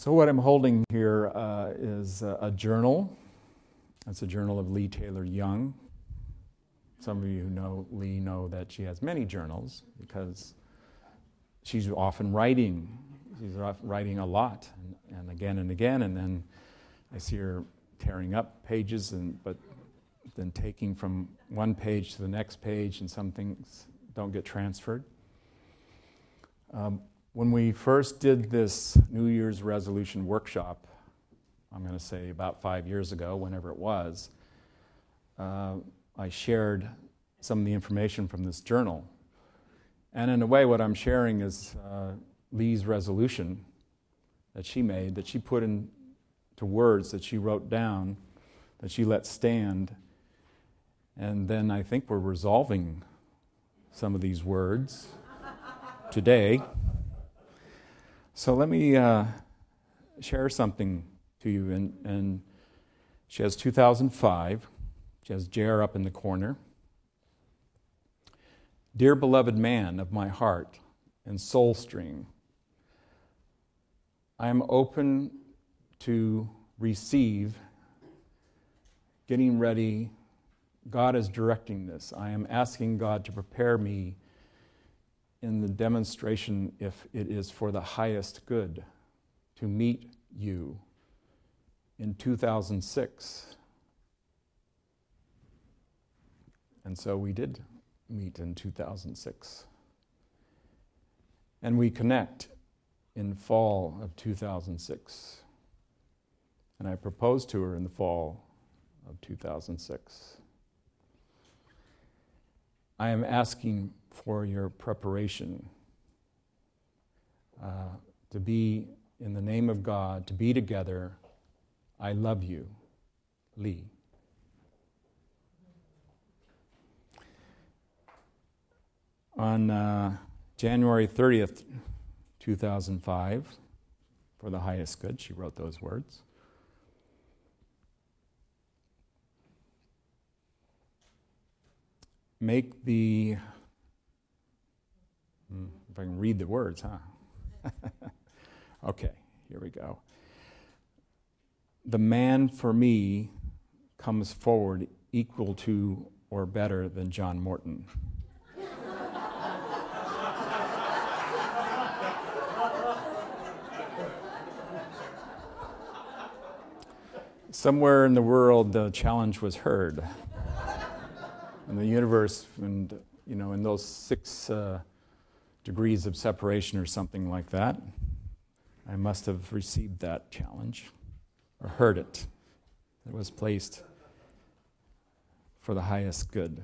So what I'm holding here is a journal. It's a journal of Leigh Taylor Young. Some of you who know Leigh know that she has many journals because she's often writing. She's writing a lot and again, and then I see her tearing up pages, but then taking from one page to the next page, and some things don't get transferred. When we first did this New Year's resolution workshop, I'm going to say about 5 years ago, whenever it was, I shared some of the information from this journal. And in a way, what I'm sharing is Leigh's resolution that she made, that she put into words, that she wrote down, that she let stand. And then I think we're resolving some of these words today. So let me share something to you. And she has 2005. She has JR up in the corner. Dear beloved man of my heart and soul stream, I am open to receive, getting ready. God is directing this. I am asking God to prepare me in the demonstration, if it is for the highest good, to meet you in 2006. And so we did meet in 2006. And we connect in fall of 2006. And I proposed to her in the fall of 2006. I am asking for your preparation to be, in the name of God, to be together. I love you, Leigh. On January 30th, 2005, for the highest good, she wrote those words. Make the, if I can read the words, huh? Okay, here we go. The man for me comes forward equal to or better than John Morton. Somewhere in the world, the challenge was heard. In the universe, and in those 6 degrees of separation or something like that, I must have received that challenge or heard it. It was placed for the highest good.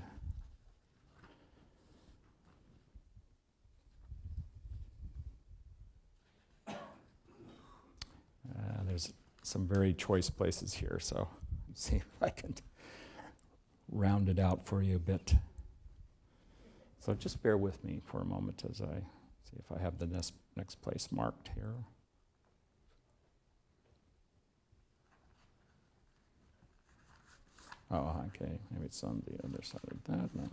There's some very choice places here, so let's see if I can round it out for you a bit. So just bear with me for a moment as I see if I have the next place marked here. Oh, okay. Maybe it's on the other side of that. No,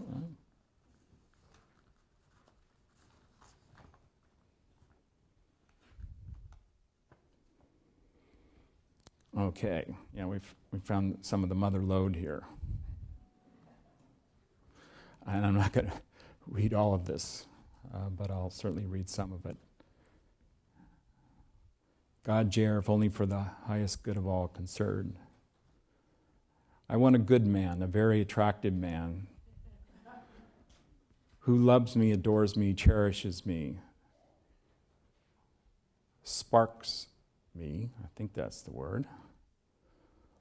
right. Okay. Yeah, we've found some of the mother lode here. And I'm not going to read all of this, but I'll certainly read some of it. God, JR, if only for the highest good of all concerned. I want a good man, a very attractive man, who loves me, adores me, cherishes me, sparks me, I think that's the word,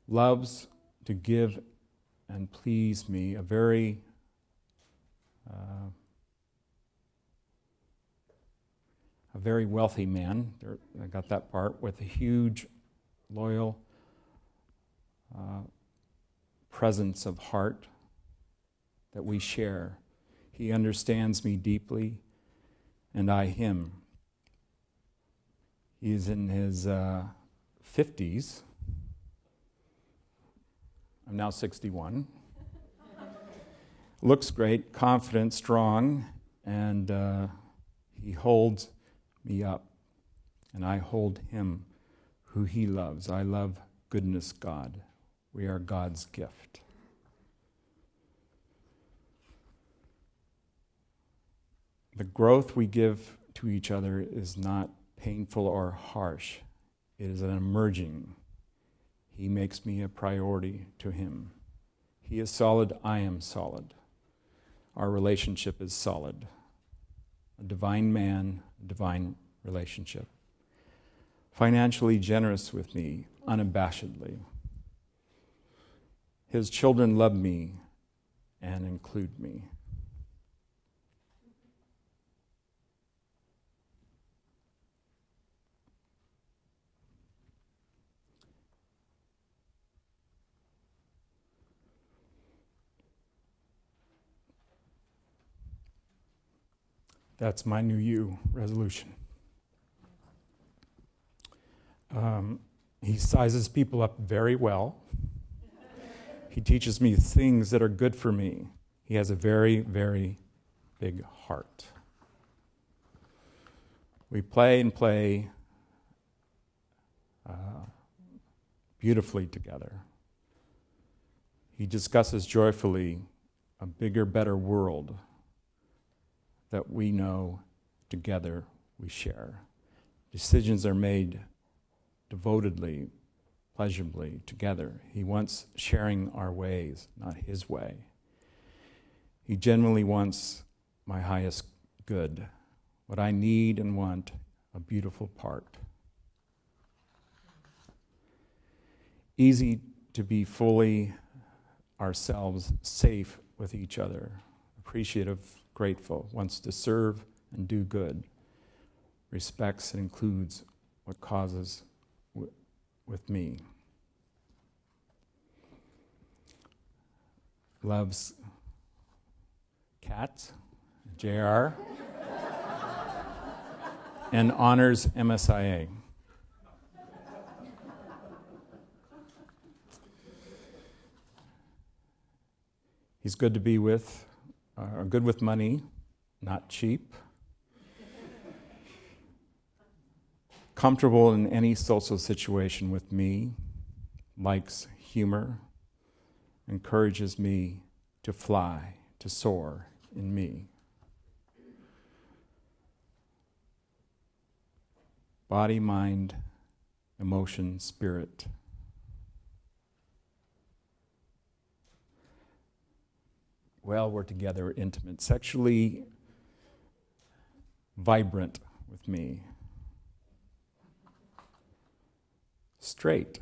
loves to give and please me, a very wealthy man, I got that part, with a huge, loyal presence of heart that we share. He understands me deeply, and I him. He is in his 50s. I'm now 61. Looks great, confident, strong, and he holds me up, and I hold him who he loves. I love goodness God. We are God's gift. The growth we give to each other is not painful or harsh. It is an emerging. He makes me a priority to him. He is solid, I am solid. Our relationship is solid. A divine man, a divine relationship. Financially generous with me, unabashedly. His children love me and include me. That's my New You resolution. He sizes people up very well. He teaches me things that are good for me. He has a very, very big heart. We play and play beautifully together. He discusses joyfully a bigger, better world that we know together we share. Decisions are made devotedly, pleasurably, together. He wants sharing our ways, not his way. He genuinely wants my highest good, what I need and want, a beautiful part. Easy to be fully ourselves, safe with each other, appreciative, grateful, wants to serve and do good, respects and includes what causes with me. Loves cats, JR, and honors MSIA. He's good to be with, good with money, not cheap. Comfortable in any social situation with me, likes humor, encourages me to fly, to soar in me. Body, mind, emotion, spirit. Well, we're together, intimate, sexually vibrant with me. Straight.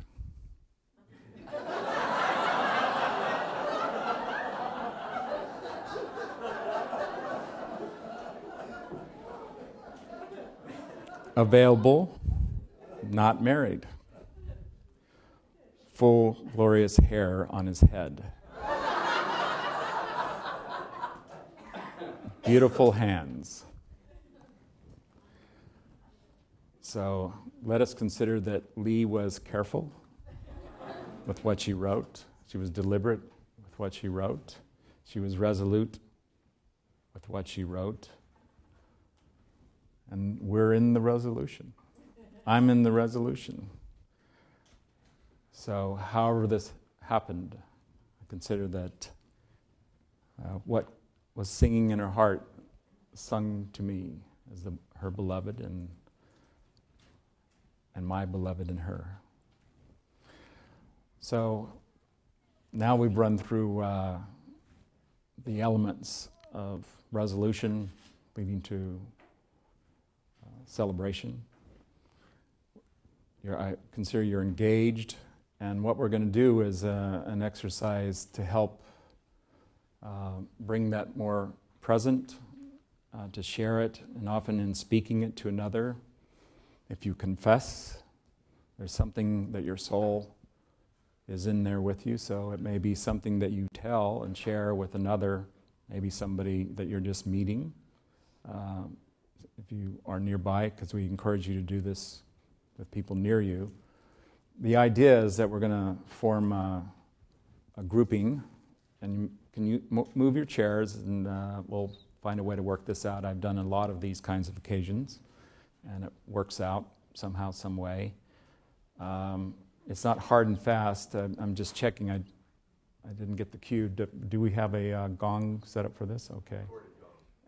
Available, not married. Full, glorious hair on his head. Beautiful hands. So let us consider that Leigh was careful with what she wrote. She was deliberate with what she wrote. She was resolute with what she wrote. And we're in the resolution. I'm in the resolution. So however this happened, I consider that what was singing in her heart sung to me as her beloved and my beloved in her. So now we've run through the elements of resolution leading to celebration. I consider you're engaged, and what we're going to do is an exercise to help bring that more present, to share it, and often in speaking it to another. If you confess, there's something that your soul is in there with you, so it may be something that you tell and share with another, maybe somebody that you're just meeting. If you are nearby, because we encourage you to do this with people near you. The idea is that we're going to form a grouping, and can you move your chairs, and we'll find a way to work this out. I've done a lot of these kinds of occasions, and it works out somehow, some way. It's not hard and fast. I'm just checking. I didn't get the cue. Do we have a gong set up for this? Okay.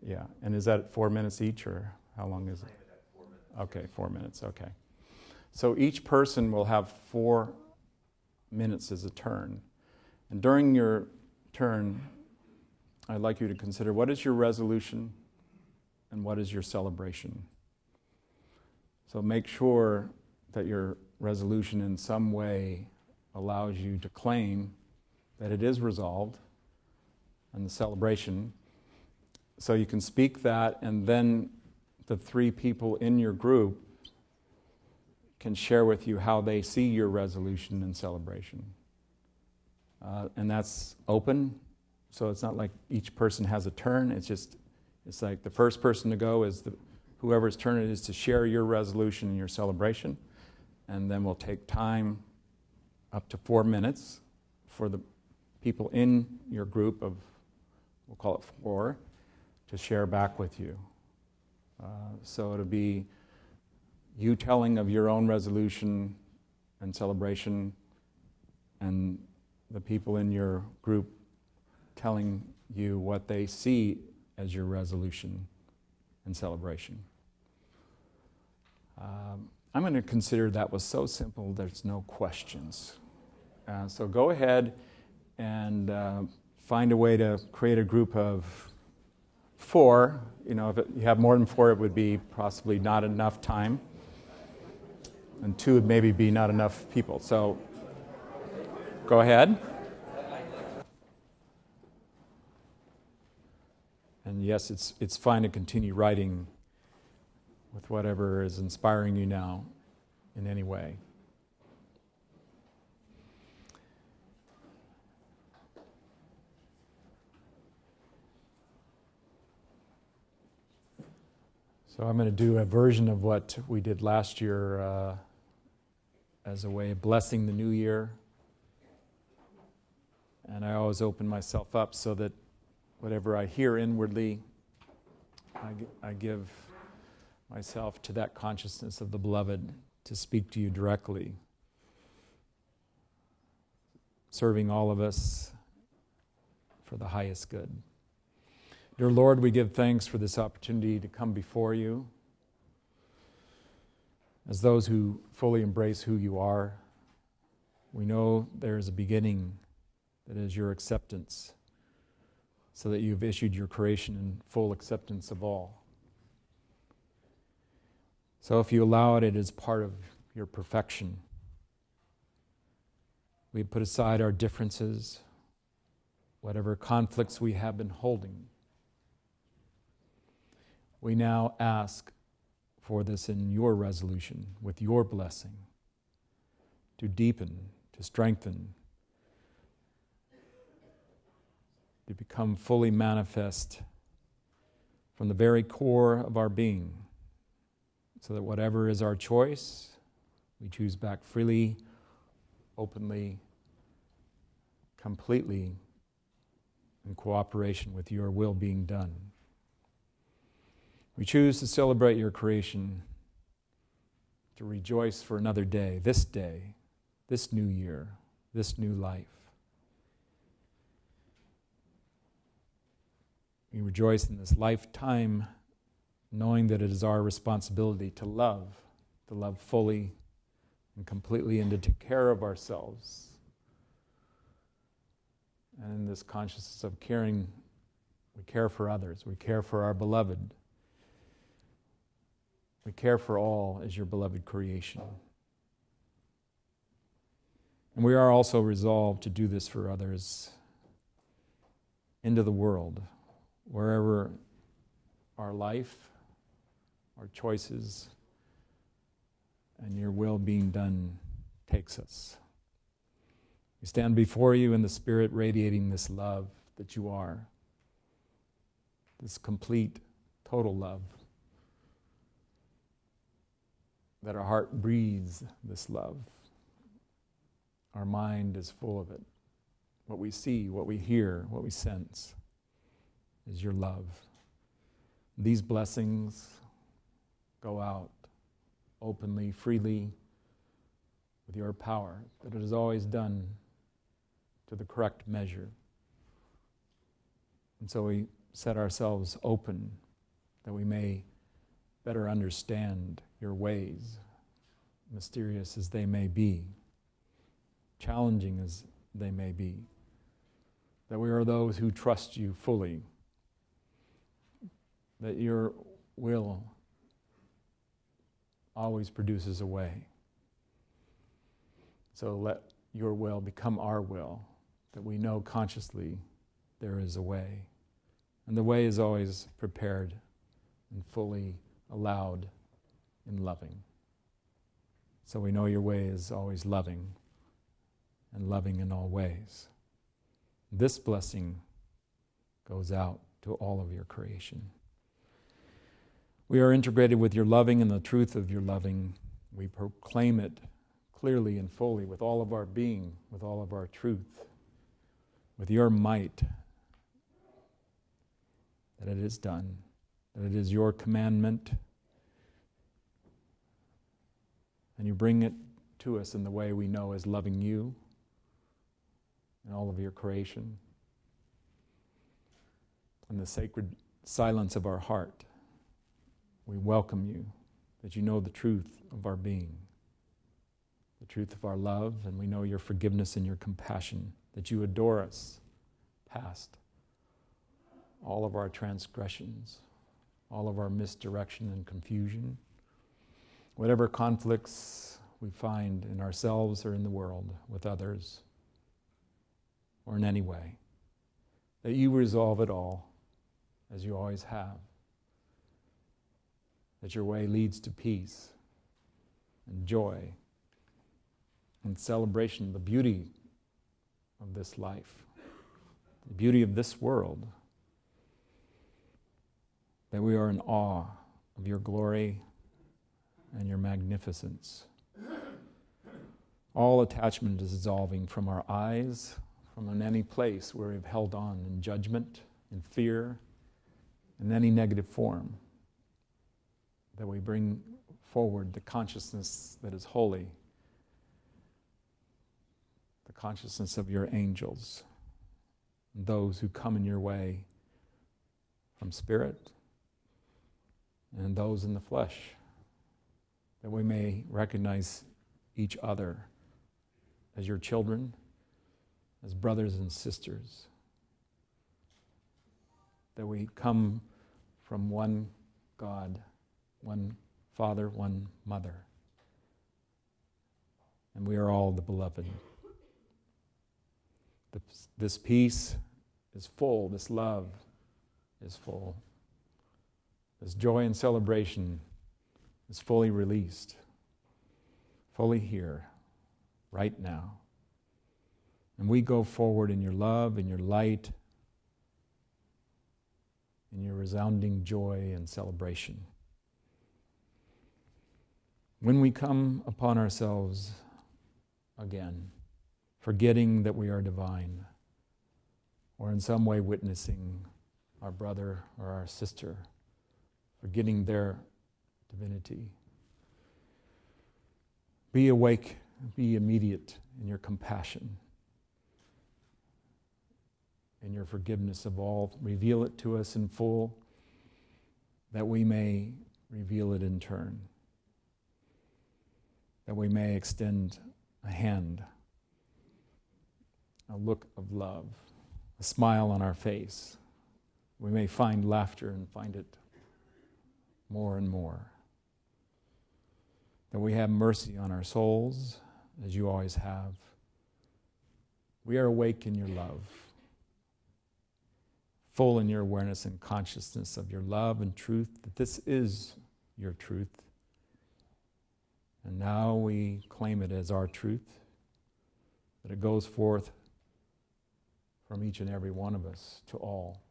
Yeah. And is that 4 minutes each, or how long is it? Okay, 4 minutes. Okay. So each person will have 4 minutes as a turn. And during your turn, I'd like you to consider, what is your resolution and what is your celebration? So make sure that your resolution in some way allows you to claim that it is resolved, and the celebration. So you can speak that, and then the 3 people in your group can share with you how they see your resolution and celebration. And that's open, so it's not like each person has a turn. It's like the first person to go is whoever's turn it is to share your resolution and your celebration. And then we'll take time up to 4 minutes for the people in your group of, we'll call it 4, to share back with you. So it'll be you telling of your own resolution and celebration, and the people in your group telling you what they see as your resolution and celebration. I'm going to consider that was so simple there's no questions. So go ahead and find a way to create a group of 4. You know, if you have more than 4, it would be possibly not enough time. And 2 would maybe be not enough people. So go ahead. And yes, it's fine to continue writing with whatever is inspiring you now in any way. So I'm going to do a version of what we did last year as a way of blessing the new year. And I always open myself up so that whatever I hear inwardly, I give myself to that consciousness of the beloved to speak to you directly, serving all of us for the highest good. Dear Lord, we give thanks for this opportunity to come before you as those who fully embrace who you are. We know there is a beginning that is your acceptance, so that you've issued your creation in full acceptance of all. So if you allow it, it is part of your perfection. We put aside our differences, whatever conflicts we have been holding. We now ask for this in your resolution, with your blessing, to deepen, to strengthen, to become fully manifest from the very core of our being, so that whatever is our choice, we choose back freely, openly, completely, in cooperation with your will being done. We choose to celebrate your creation, to rejoice for another day, this new year, this new life. We rejoice in this lifetime, knowing that it is our responsibility to love fully and completely, and to take care of ourselves. And in this consciousness of caring, we care for others, we care for our beloved. We care for all as your beloved creation. And we are also resolved to do this for others into the world, wherever our life, our choices, and your will being done takes us. We stand before you in the Spirit, radiating this love that you are, this complete, total love, that our heart breathes this love. Our mind is full of it. What we see, what we hear, what we sense is your love. These blessings go out openly, freely, with your power, that it is always done to the correct measure. And so we set ourselves open that we may better understand your ways, mysterious as they may be, challenging as they may be, that we are those who trust you fully, that your will always produces a way. So let your will become our will, that we know consciously there is a way. And the way is always prepared and fully allowed in loving. So we know your way is always loving, and loving in all ways. This blessing goes out to all of your creation. We are integrated with your loving and the truth of your loving. We proclaim it clearly and fully with all of our being, with all of our truth, with your might, that it is done, that it is your commandment, and you bring it to us in the way we know as loving you and all of your creation. In the sacred silence of our heart, we welcome you, that you know the truth of our being, the truth of our love, and we know your forgiveness and your compassion, that you adore us past all of our transgressions, all of our misdirection and confusion, whatever conflicts we find in ourselves or in the world, with others, or in any way, that you resolve it all, as you always have, that your way leads to peace and joy and celebration, the beauty of this life, the beauty of this world, that we are in awe of your glory and your magnificence. All attachment is dissolving from our eyes, from in any place where we've held on in judgment, in fear, in any negative form, that we bring forward the consciousness that is holy, the consciousness of your angels, and those who come in your way from spirit, and those in the flesh, that we may recognize each other as your children, as brothers and sisters, that we come from one God, one Father, one Mother, and we are all the beloved. This peace is full, this love is full, this joy and celebration is fully released, fully here, right now. And we go forward in your love, in your light, in your resounding joy and celebration. When we come upon ourselves again, forgetting that we are divine, or in some way witnessing our brother or our sister, forgetting their divinity, be awake, be immediate in your compassion, in your forgiveness of all. Reveal it to us in full, that we may reveal it in turn, that we may extend a hand, a look of love, a smile on our face. We may find laughter and find it more and more. That we have mercy on our souls, as you always have. We are awake in your love, full in your awareness and consciousness of your love and truth, that this is your truth. And now we claim it as our truth, that it goes forth from each and every one of us to all.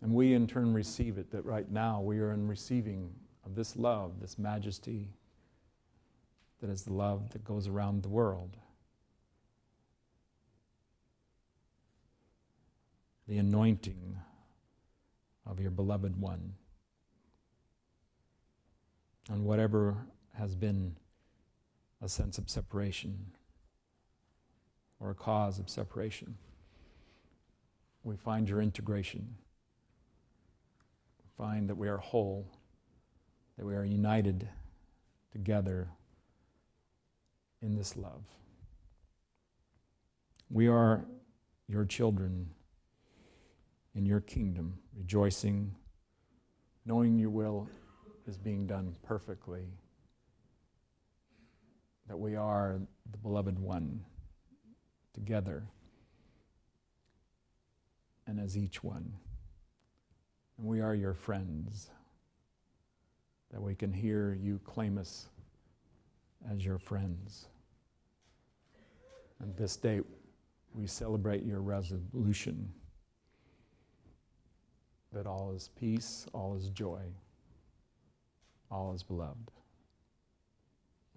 And we in turn receive it, that right now we are in receiving of this love, this majesty, that is the love that goes around the world. The anointing of your beloved one. And whatever has been a sense of separation or a cause of separation. We find your integration. We find that we are whole, that we are united together in this love. We are your children in your kingdom, rejoicing, knowing your will is being done perfectly, that we are the beloved one together and as each one. And we are your friends, that we can hear you claim us as your friends. And this day we celebrate your resolution that all is peace, all is joy, all is beloved.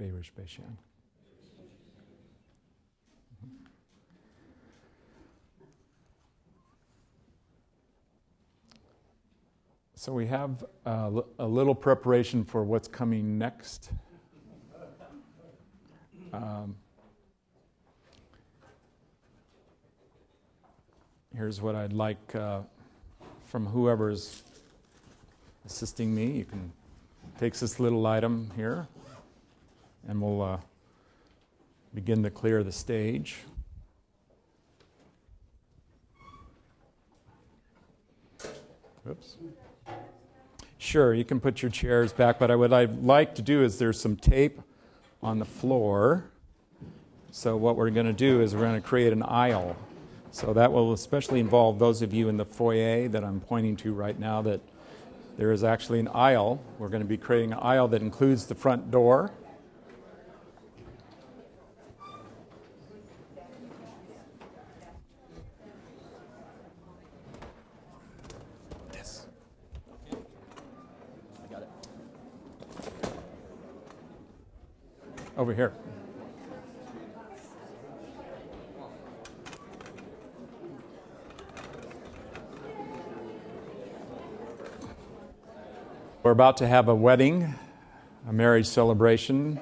Beirish Beishan. So we have a little preparation for what's coming next. Here's what I'd like from whoever's assisting me. You can take this little item here, and we'll begin to clear the stage. Oops. Sure, you can put your chairs back, but what I'd like to do is there's some tape on the floor. So what we're going to do is we're going to create an aisle. So that will especially involve those of you in the foyer that I'm pointing to right now, that there is actually an aisle. We're going to be creating an aisle that includes the front door. Over here. We're about to have a wedding, a marriage celebration,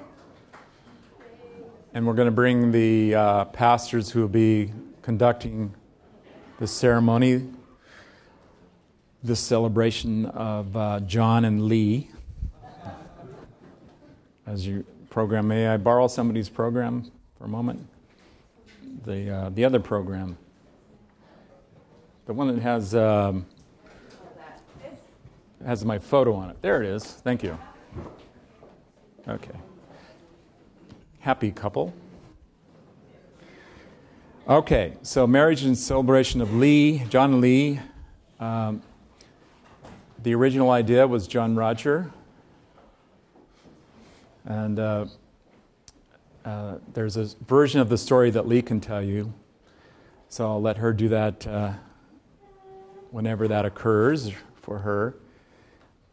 and we're going to bring the pastors who will be conducting the ceremony, this celebration of John and Leigh. As you program, may I borrow somebody's program for a moment? The other program, the one that has my photo on it. There it is. Thank you. Okay. Happy couple. Okay, so marriage and celebration of Leigh, John and Leigh. The original idea was John Roger. And there's a version of the story that Leigh can tell you. So I'll let her do that whenever that occurs for her.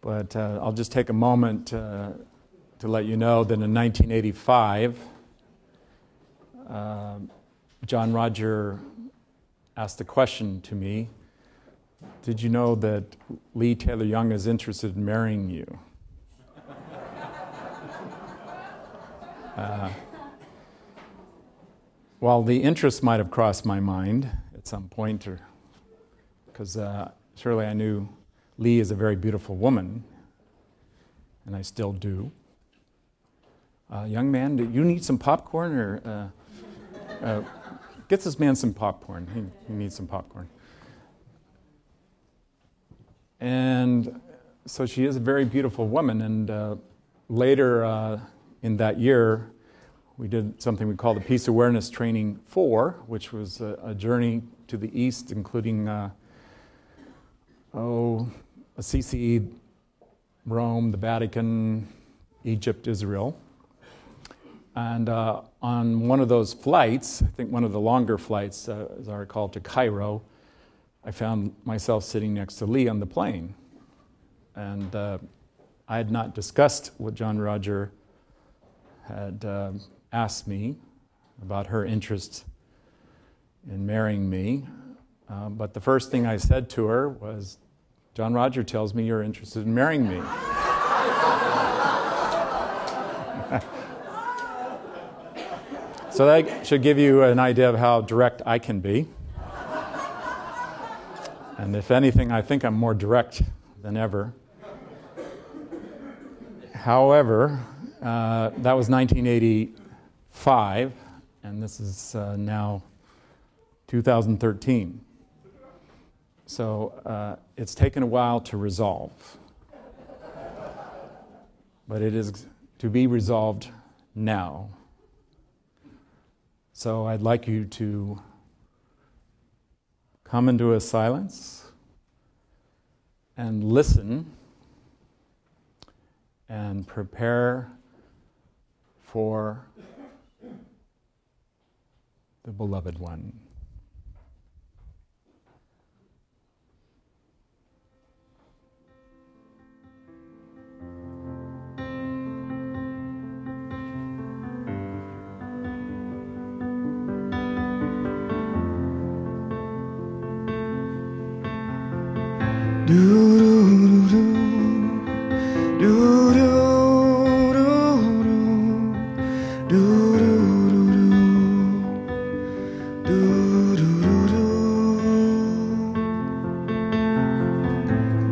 But I'll just take a moment to let you know that in 1985, John Roger asked a question to me. Did you know that Leigh Taylor Young is interested in marrying you? While the interest might have crossed my mind at some point, because surely I knew Leigh is a very beautiful woman, and I still do. Young man, do you need some popcorn? Or get this man some popcorn. He needs some popcorn. And so she is a very beautiful woman, and later in that year, we did something we called the Peace Awareness Training 4, which was a journey to the East, including Assisi, Rome, the Vatican, Egypt, Israel. And on one of those flights, I think one of the longer flights, as I recall, to Cairo, I found myself sitting next to Leigh on the plane. And I had not discussed what John Roger had asked me about her interest in marrying me. But the first thing I said to her was, John Roger tells me you're interested in marrying me. So that should give you an idea of how direct I can be. And if anything, I think I'm more direct than ever. However, that was 1985, and this is now 2013. So it's taken a while to resolve. But it is to be resolved now. So I'd like you to come into a silence and listen and prepare for the beloved one.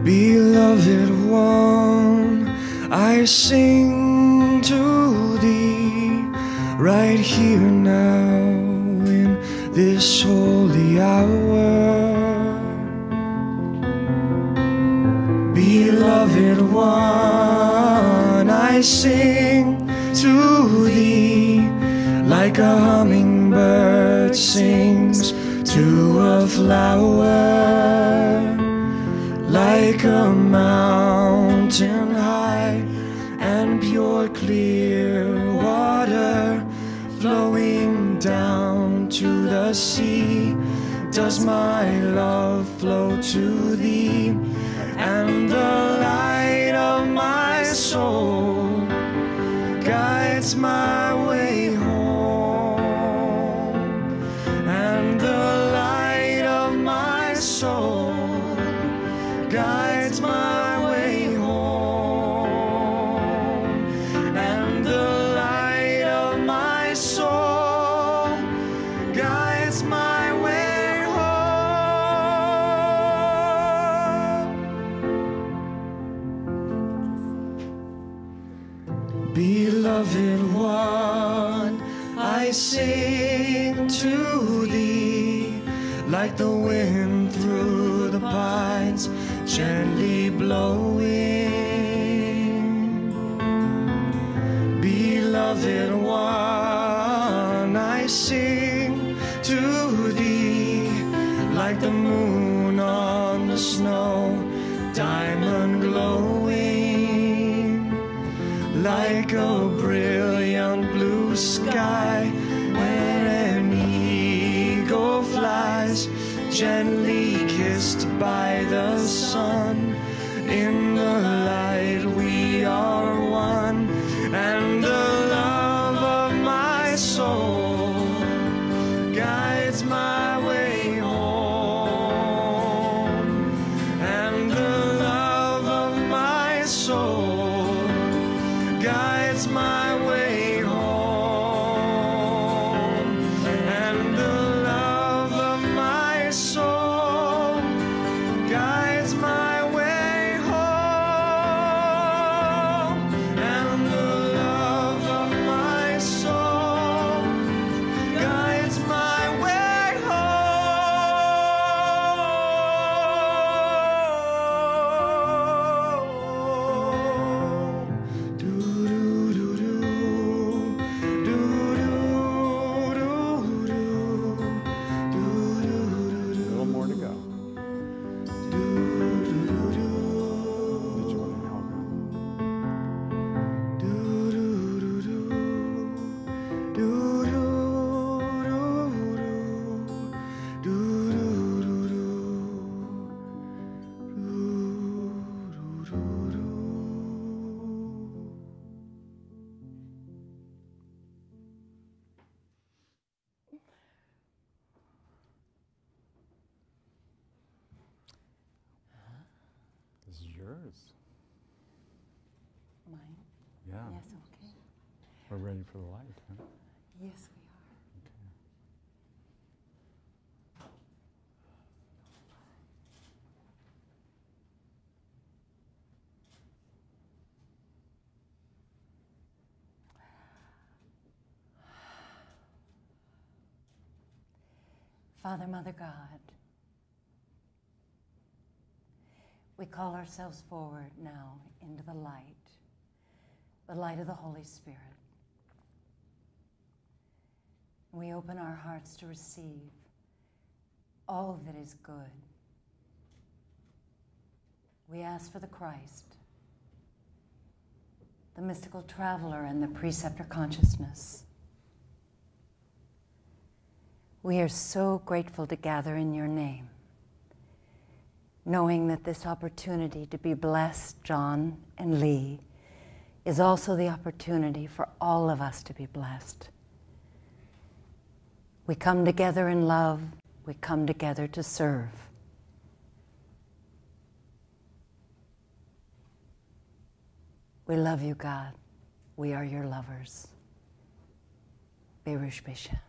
Beloved one, I sing to thee right here now in this holy hour. Beloved one, I sing to thee like a hummingbird sings to a flower, like a mountain high and pure clear water flowing down to the sea. Does my love flow to thee, and the light of my soul guides my way home, and the light of my soul guides my way home, and the light of my soul guides my way home. Beloved one, I sing to thee like the wind through the pines, gently blowing. Beloved one, I sing to thee like the moon on the snow, diamond glowing, like a brilliant blue sky when an eagle flies, gently kissed by the sun. In the light we are one, and the love of my soul guides my way home, and the love of my soul guides my way home, and the love of my soul guides my way home, and the love of my soul guides my way home. Do do do do do do do do do. A little more to go. Did you want to help? This is yours. Mine? Yeah. Yes, okay. We're ready for the light, huh? Yes, we are. Father, Mother, God, we call ourselves forward now into the light of the Holy Spirit. We open our hearts to receive all that is good. We ask for the Christ, the mystical traveler and the preceptor consciousness. We are so grateful to gather in your name, knowing that this opportunity to be blessed, John and Leigh, is also the opportunity for all of us to be blessed. We come together in love. We come together to serve. We love you, God. We are your lovers. Berush Bishan.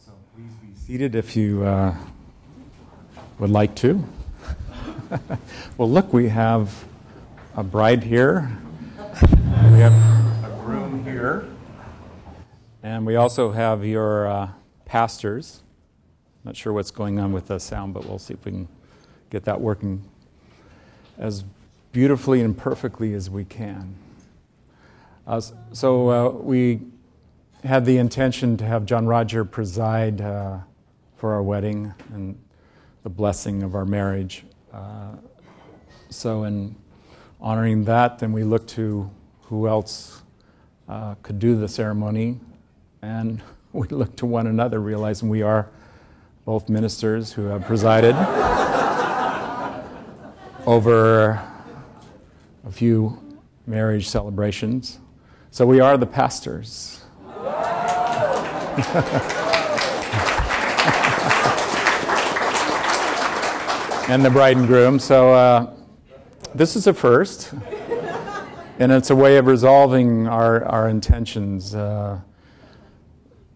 So please be seated if you would like to. Well, look, we have a bride here. We have a groom here. And we also have your pastors. Not sure what's going on with the sound, but we'll see if we can get that working as beautifully and perfectly as we can. We had the intention to have John Roger preside for our wedding and the blessing of our marriage. So in honoring that, then we looked to who else could do the ceremony, and we looked to one another, realizing we are both ministers who have presided over a few marriage celebrations. So we are the pastors. And the bride and groom. So this is a first, and it's a way of resolving our intentions to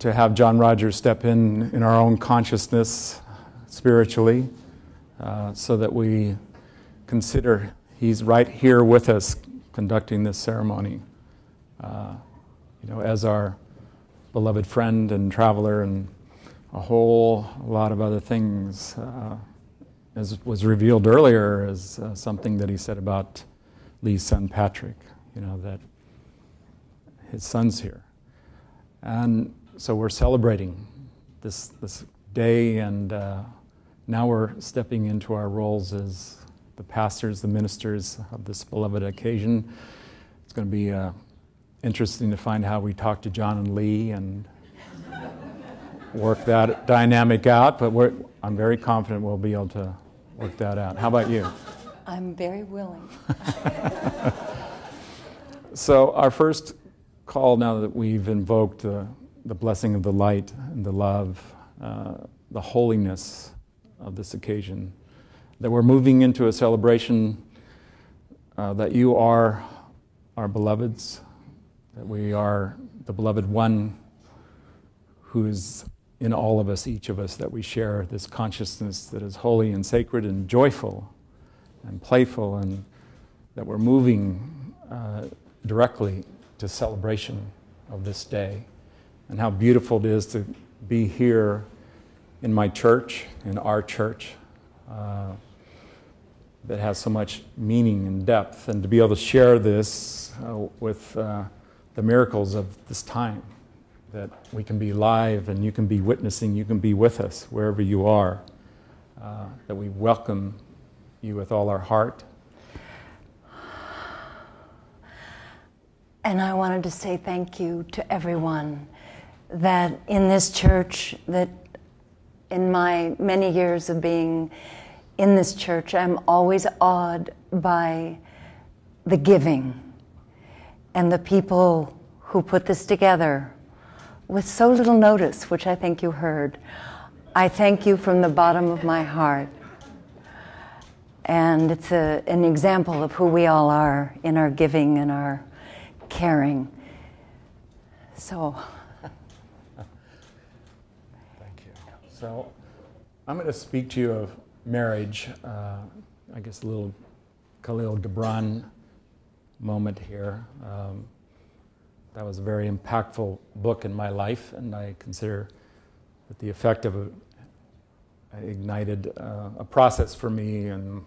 have John Rogers step in our own consciousness spiritually, so that we consider he's right here with us conducting this ceremony, as our beloved friend and traveler and a whole lot of other things, as was revealed earlier as something that he said about Leigh's son Patrick, that his son's here. And so we're celebrating this day, and now we're stepping into our roles as the pastors, the ministers of this beloved occasion. It's going to be interesting to find how we talk to John and Leigh and work that dynamic out, but I'm very confident we'll be able to work that out. How about you? I'm very willing. So our first call, now that we've invoked the blessing of the light and the love, the holiness of this occasion, that we're moving into a celebration that you are our beloveds, that we are the beloved one who is in all of us, each of us, that we share this consciousness that is holy and sacred and joyful and playful, and that we're moving directly to celebration of this day. And how beautiful it is to be here in my church, in our church, that has so much meaning and depth, and to be able to share this with the miracles of this time, that we can be live and you can be witnessing, you can be with us wherever you are, that we welcome you with all our heart. And I wanted to say thank you to everyone that in this church, that in my many years of being in this church, I'm always awed by the giving and the people who put this together with so little notice, which I think you heard. I thank you from the bottom of my heart. And it's an example of who we all are in our giving and our caring. So. Thank you. So I'm going to speak to you of marriage, I guess a little Khalil Gibran moment here. That was a very impactful book in my life, and I consider that the effect of it ignited a process for me. And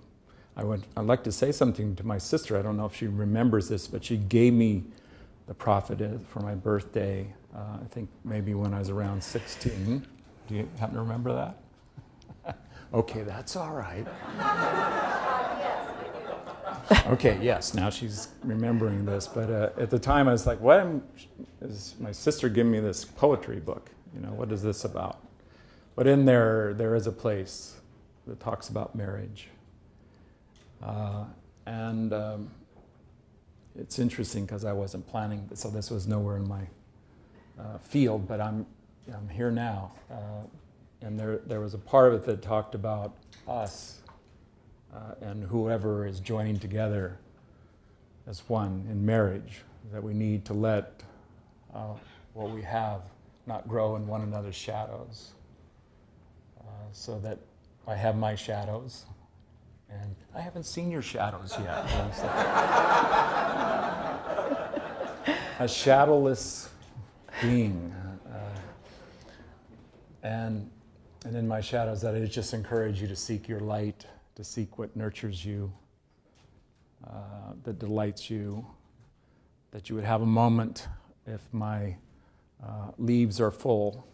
I'd like to say something to my sister. I don't know if she remembers this, but she gave me the prophet for my birthday, I think maybe when I was around 16. Do you happen to remember that? Okay, that's all right. Okay, yes, now she's remembering this. But at the time I was like, what is my sister giving me this poetry book? You know, what is this about? But in there is a place that talks about marriage. And it's interesting because I wasn't planning, so this was nowhere in my field, but I'm here now. And there was a part of it that talked about us and whoever is joining together as one in marriage, that we need to let what we have not grow in one another's shadows. So that I have my shadows, and I haven't seen your shadows yet. A shadowless being. And in my shadows, that I just encourage you to seek your light, to seek what nurtures you, that delights you, that you would have a moment if my leaves are full,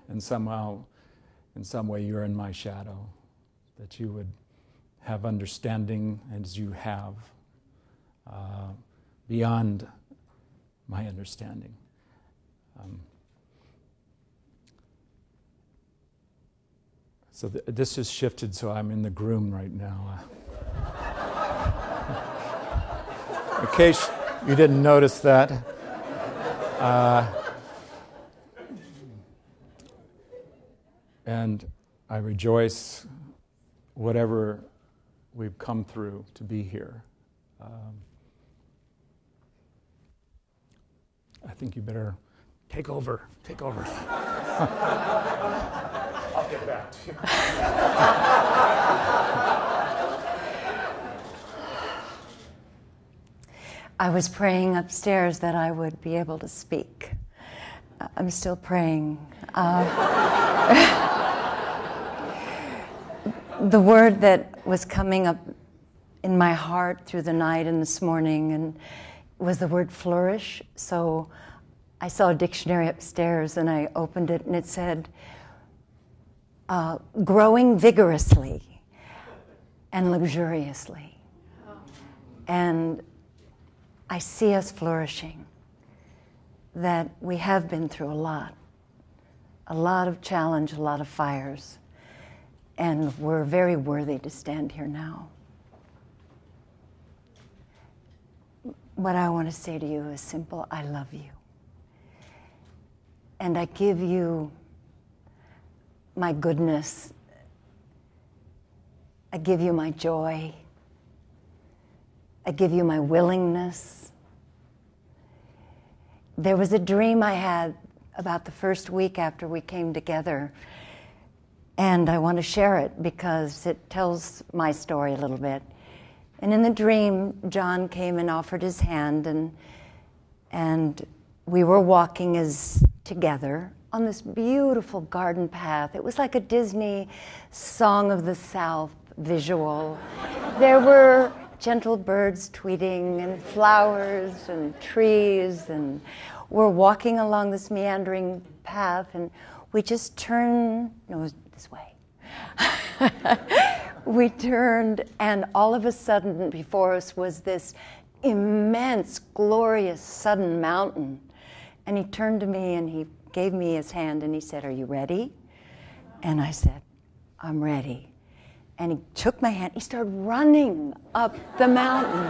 and somehow, in some way, you're in my shadow, that you would have understanding as you have beyond my understanding. So this has shifted, so I'm in the groom right now. In case you didn't notice that. And I rejoice whatever we've come through to be here. I think you better take over. I'll get back to you. I was praying upstairs that I would be able to speak. I'm still praying. The word that was coming up in my heart through the night and this morning and was the word flourish. So I saw a dictionary upstairs and I opened it and it said, growing vigorously and luxuriously. And I see us flourishing, that we have been through a lot of challenge, a lot of fires, and we're very worthy to stand here now. What I want to say to you is simple: I love you. And I give you my goodness. I give you my joy. I give you my willingness. There was a dream I had about the first week after we came together, and I want to share it because it tells my story a little bit. And in the dream, John came and offered his hand, and we were walking together on this beautiful garden path. It was like a Disney Song of the South visual. There were gentle birds tweeting and flowers and trees, and we're walking along this meandering path, and we just turned, no, it was this way. We turned, and all of a sudden before us was this immense, glorious, sudden mountain. And he turned to me and he gave me his hand and he said, "Are you ready?" And I said, "I'm ready." And he took my hand. He started running up the mountain.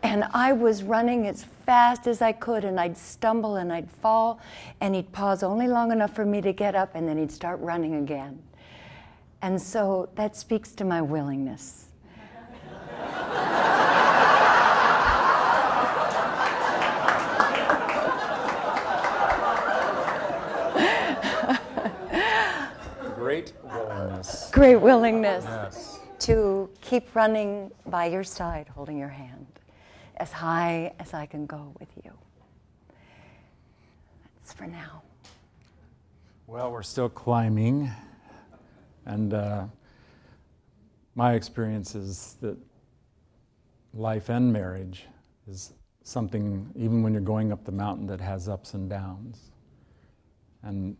And I was running as fast as I could, and I'd stumble and I'd fall, and he'd pause only long enough for me to get up, and then he'd start running again. And so that speaks to my willingness. Great willingness. Great willingness. Yes. To keep running by your side, holding your hand, as high as I can go with you. That's for now. Well, we're still climbing, and my experience is that life and marriage is something, even when you're going up the mountain, that has ups and downs, and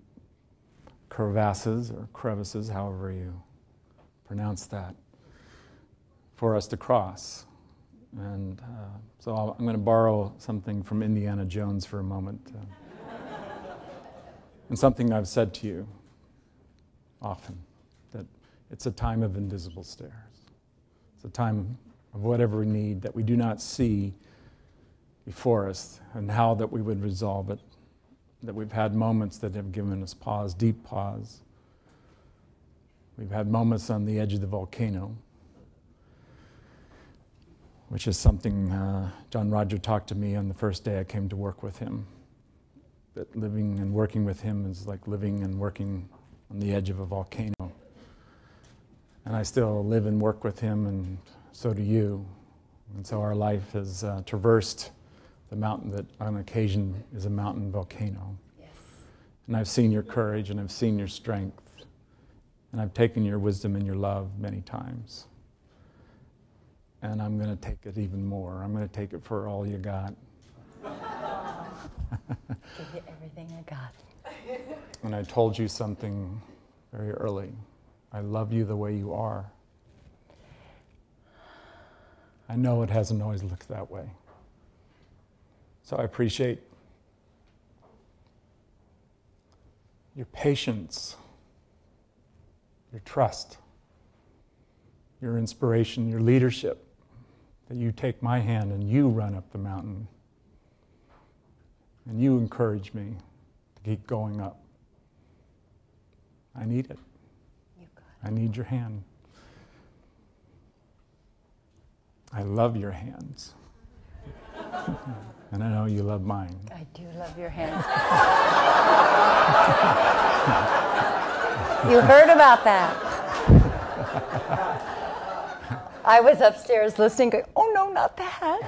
crevasses or crevices, however you pronounce that, for us to cross. And so I'm going to borrow something from Indiana Jones for a moment. And something I've said to you often, that it's a time of invisible stairs. It's a time of whatever we need that we do not see before us, and how that we would resolve it. That we've had moments that have given us pause, deep pause. We've had moments on the edge of the volcano, which is something John Roger talked to me on the first day I came to work with him. That living and working with him is like living and working on the edge of a volcano. And I still live and work with him, and so do you. And so our life has traversed the mountain that on occasion is a mountain volcano. Yes. And I've seen your courage, and I've seen your strength, and I've taken your wisdom and your love many times. And I'm going to take it even more. I'm going to take it for all you got. Give you everything I got. And I told you something very early. I love you the way you are. I know it hasn't always looked that way. So I appreciate your patience, your trust, your inspiration, your leadership, that you take my hand and you run up the mountain. And you encourage me to keep going up. I need it. You got it. I need your hand. I love your hands. And I know you love mine. I do love your hands. You heard about that. I was upstairs listening, going, "Oh no, not that."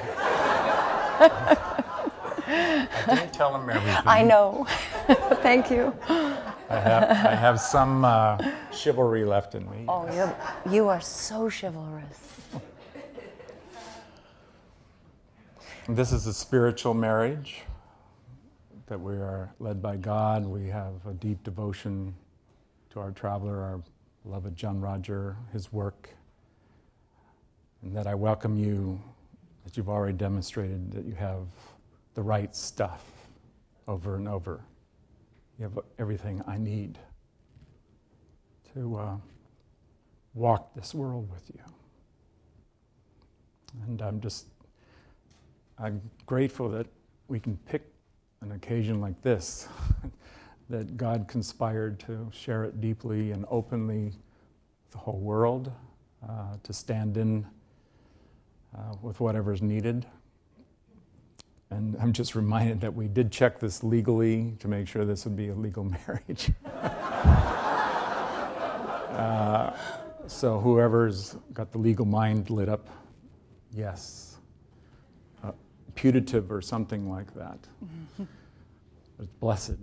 I didn't tell him everything. I know. Thank you. I have some chivalry left in me. Oh, you are so chivalrous. This is a spiritual marriage, that we are led by God. We have a deep devotion to our traveler, our beloved John Roger, his work, and that I welcome you, that you've already demonstrated that you have the right stuff over and over. You have everything I need to walk this world with you. And I'm grateful that we can pick an occasion like this, that God conspired to share it deeply and openly with the whole world, to stand in with whatever's needed. And I'm just reminded that we did check this legally to make sure this would be a legal marriage. So whoever's got the legal mind lit up, yes. Putative or something like that. But it's blessed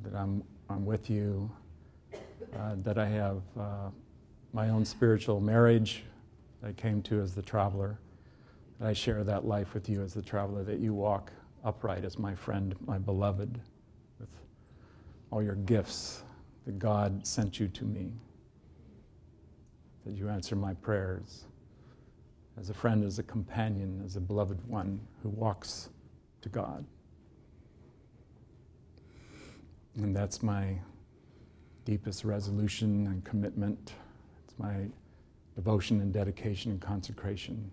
that I'm with you, that I have my own spiritual marriage that I came to as the traveler, that I share that life with you as the traveler, that you walk upright as my friend, my beloved, with all your gifts that God sent you to me, that you answer my prayers, as a friend, as a companion, as a beloved one who walks to God. And that's my deepest resolution and commitment. It's my devotion and dedication and consecration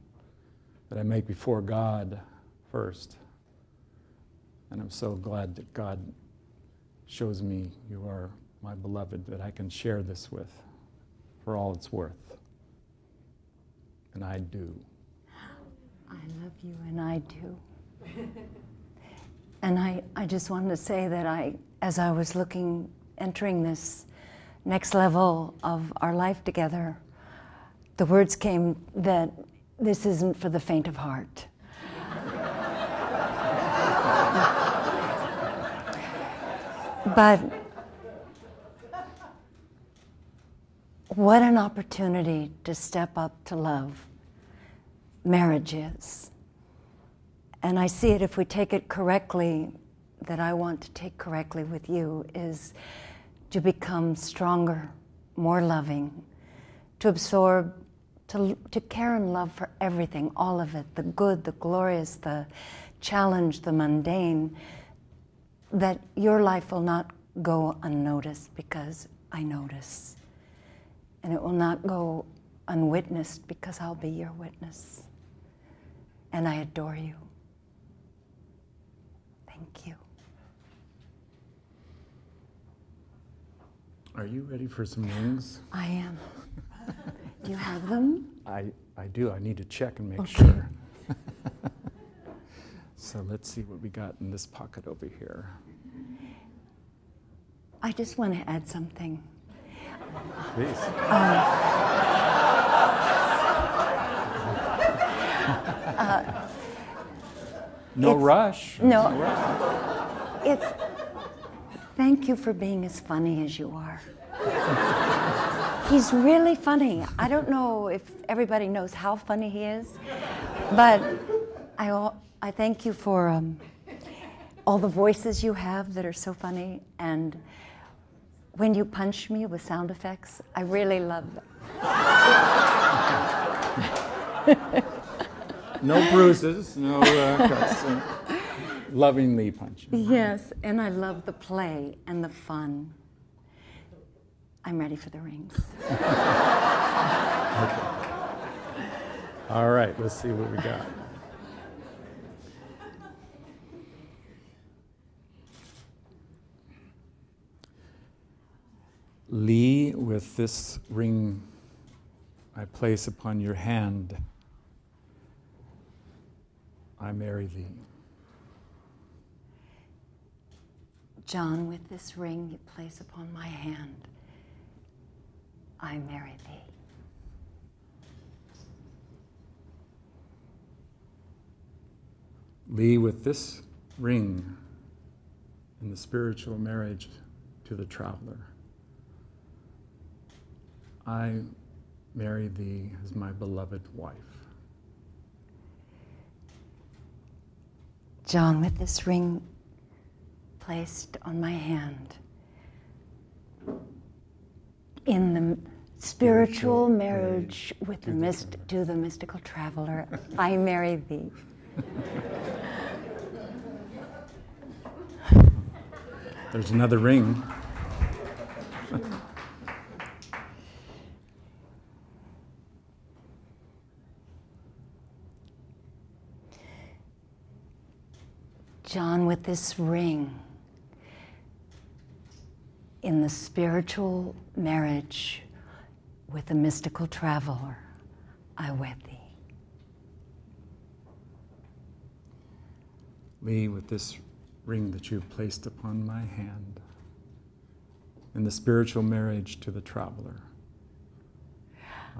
that I make before God first. And I'm so glad that God shows me you are my beloved, that I can share this with for all it's worth. And I do. I love you, and I do. And I just wanted to say that as I was entering this next level of our life together, the words came that this isn't for the faint of heart. But what an opportunity to step up to love marriage is. And I see it, if we take it correctly, that I want to take correctly with you, is to become stronger, more loving, to absorb, to care and love for everything, all of it, the good, the glorious, the challenge, the mundane, that your life will not go unnoticed because I notice. And it will not go unwitnessed because I'll be your witness. And I adore you. Thank you. Are you ready for some rings? I am. Do you have them? I do. I need to check and make Okay. sure. So let's see what we got in this pocket over here. I just want to add something. Please. No rush. No. No rush. It's thank you for being as funny as you are. He's really funny. I don't know if everybody knows how funny he is, but I thank you for all the voices you have that are so funny, and when you punch me with sound effects, I really love them. No bruises, no cuts. Lovingly punching. Yes, and I love the play and the fun. I'm ready for the rings. Okay. All right, let's see what we got. Leigh, with this ring I place upon your hand, I marry thee. John, with this ring you place upon my hand, I marry thee. Leigh, with this ring in the spiritual marriage to the traveler, I marry thee as my beloved wife. John, with this ring placed on my hand, in the spiritual marriage with to the mystical traveler, I marry thee. There's another ring. John, with this ring, in the spiritual marriage with the mystical traveler, I wed thee. Leigh, with this ring that you've placed upon my hand, in the spiritual marriage to the traveler,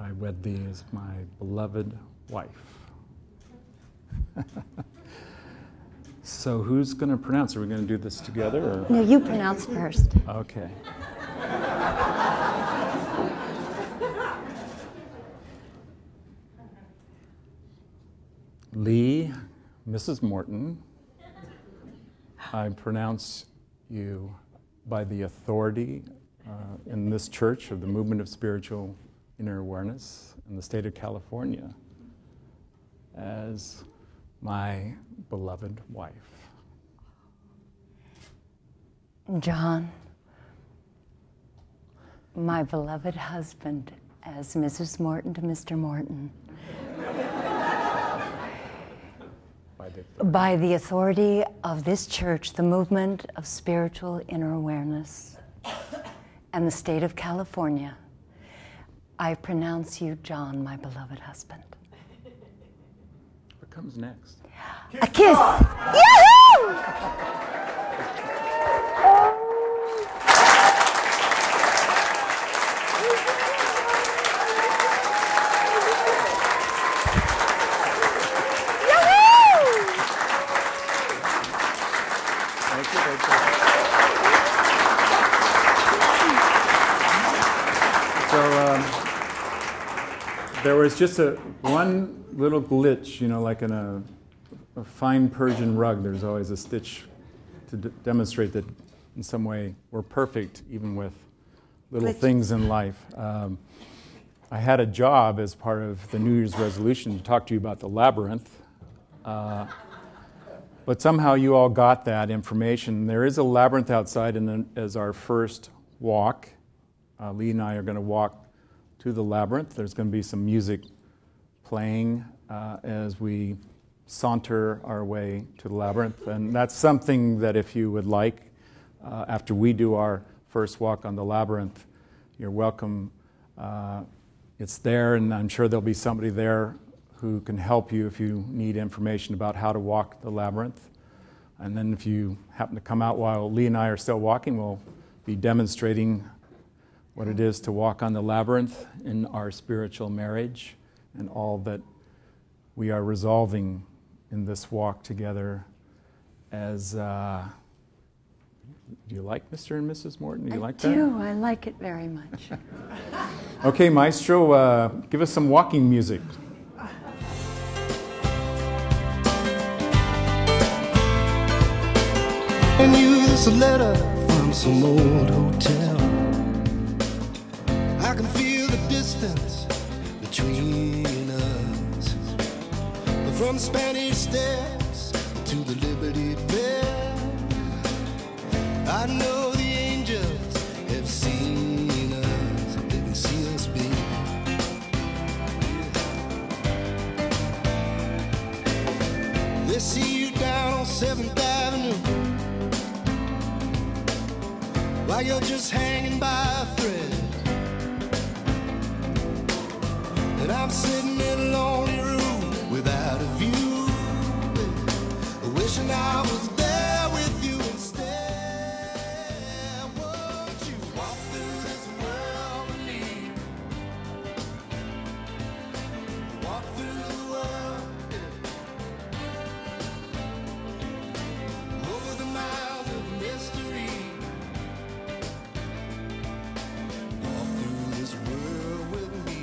I wed thee as my beloved wife. So who's going to pronounce? Are we going to do this together? Or? No, you pronounce first. Okay. Leigh, Mrs. Morton, I pronounce you by the authority in this church of the Movement of Spiritual Inner Awareness in the state of California as my beloved wife. John, my beloved husband, as Mrs. Morton to Mr. Morton. By the authority of this church, the movement of spiritual inner awareness, and the state of California, I pronounce you, John, my beloved husband. What comes next? A kiss! Yahoo! There was just one little glitch, like in a fine Persian rug. There's always a stitch to demonstrate that in some way we're perfect, even with little things in life. I had a job as part of the New Year's resolution to talk to you about the labyrinth. But somehow you all got that information. There is a labyrinth outside as our first walk. Leigh and I are going to walk to the labyrinth. There's going to be some music playing as we saunter our way to the labyrinth. And that's something that if you would like, after we do our first walk on the labyrinth, you're welcome. It's there, and I'm sure there'll be somebody there who can help you if you need information about how to walk the labyrinth. And then if you happen to come out while Leigh and I are still walking, we'll be demonstrating what it is to walk on the labyrinth in our spiritual marriage and all that we are resolving in this walk together as... do you like Mr. and Mrs. Morton? Do you like that? I do. I like it very much. Okay, Maestro, give us some walking music. And you this a letter from some old hotel. I can feel the distance between us, but from the Spanish Steps to the Liberty Bell, I know the angels have seen us. They can see us, baby. They see you down on 7th Avenue while you're just hanging by a thread. And I'm sitting in a lonely room without a view, wishing I was there with you instead. Won't you walk through this world with me? Walk through the world, over the miles of mystery. Walk through this world with me.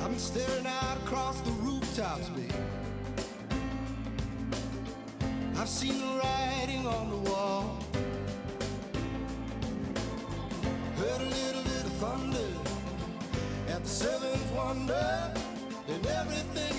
I've been staring out across the rooftops, babe. I've seen the writing on the wall, heard a little bit of thunder at the seventh wonder, and everything